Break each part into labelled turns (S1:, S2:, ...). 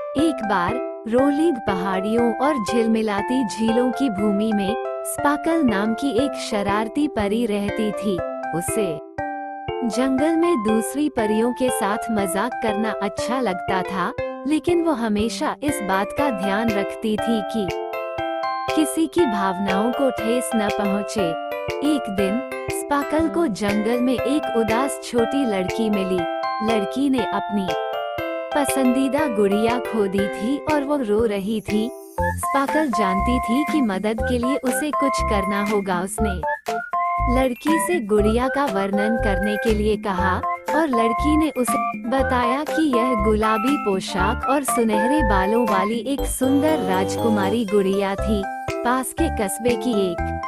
S1: एक बार रोलिंग पहाड़ियों और झिलमिलाती झीलों की भूमि में स्पार्कल नाम की एक शरारती परी रहती थी। उसे जंगल में दूसरी परियों के साथ मजाक करना अच्छा लगता था, लेकिन वो हमेशा इस बात का ध्यान रखती थी कि किसी की भावनाओं को ठेस न पहुंचे। एक दिन स्पार्कल को जंगल में एक उदास छोटी लड़की मिली। लड़की ने अपनी पसंदीदा गुड़िया खो दी थी और वो रो रही थी। स्पार्कल जानती थी कि मदद के लिए उसे कुछ करना होगा। उसने लड़की से गुड़िया का वर्णन करने के लिए कहा और लड़की ने उसे बताया कि यह गुलाबी पोशाक और सुनहरे बालों वाली एक सुंदर राजकुमारी गुड़िया थी। पास के कस्बे की एक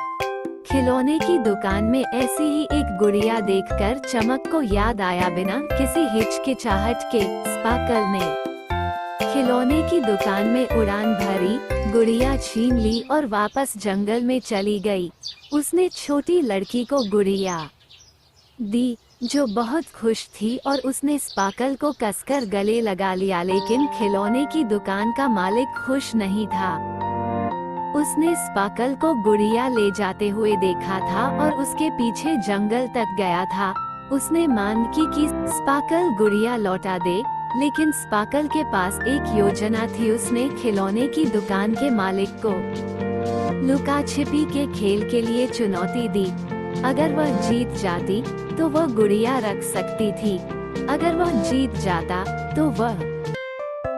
S1: खिलौने की दुकान में ऐसी ही एक गुड़िया देखकर चमक को याद आया। बिना किसी हिचकिचाहट के स्पार्कल ने खिलौने की दुकान में उड़ान भरी, गुड़िया छीन ली और वापस जंगल में चली गई। उसने छोटी लड़की को गुड़िया दी, जो बहुत खुश थी, और उसने स्पार्कल को कसकर गले लगा लिया। लेकिन खिलौने की दुकान का मालिक खुश नहीं था। उसने स्पार्कल को गुड़िया ले जाते हुए देखा था और उसके पीछे जंगल तक गया था। उसने मांग की कि स्पार्कल गुड़िया लौटा दे, लेकिन स्पार्कल के पास एक योजना थी। उसने खिलौने की दुकान के मालिक को लुका छिपी के खेल के लिए चुनौती दी। अगर वह जीत जाती तो वह गुड़िया रख सकती थी, अगर वह जीत जाता तो वह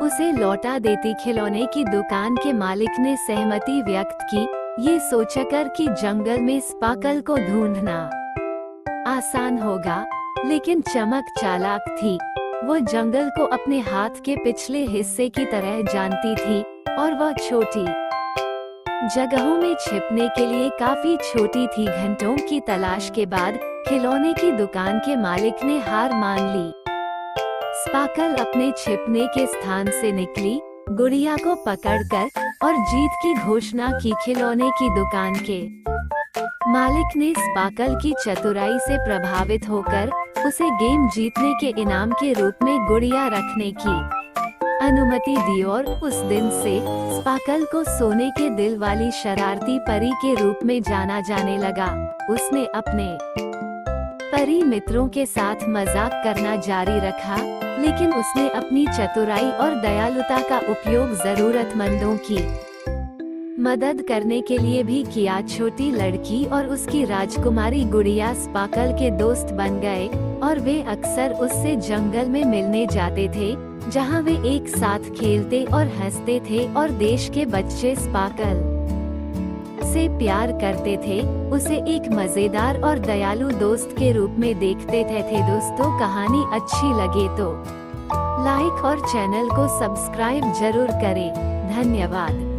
S1: उसे लौटा देती। खिलौने की दुकान के मालिक ने सहमति व्यक्त की, ये सोचकर कि जंगल में स्पार्कल को ढूंढना आसान होगा। लेकिन चमक चालाक थी। वो जंगल को अपने हाथ के पिछले हिस्से की तरह जानती थी और वह छोटी जगहों में छिपने के लिए काफी छोटी थी। घंटों की तलाश के बाद खिलौने की दुकान के मालिक ने हार मान ली। स्पार्कल अपने छिपने के स्थान से निकली, गुड़िया को पकड़कर, और जीत की घोषणा की। खिलौने की दुकान के मालिक ने स्पार्कल की चतुराई से प्रभावित होकर उसे गेम जीतने के इनाम के रूप में गुड़िया रखने की अनुमति दी। और उस दिन से स्पार्कल को सोने के दिल वाली शरारती परी के रूप में जाना जाने लगा। उसने अपने परी मित्रों के साथ मजाक करना जारी रखा, लेकिन उसने अपनी चतुराई और दयालुता का उपयोग जरूरतमंदों की मदद करने के लिए भी किया। छोटी लड़की और उसकी राजकुमारी गुड़िया स्पार्कल के दोस्त बन गए और वे अक्सर उससे जंगल में मिलने जाते थे, जहां वे एक साथ खेलते और हंसते थे। और देश के बच्चे स्पार्कल से प्यार करते थे, उसे एक मजेदार और दयालु दोस्त के रूप में देखते थे। दोस्तों, कहानी अच्छी लगे तो लाइक और चैनल को सब्सक्राइब जरूर करें। धन्यवाद।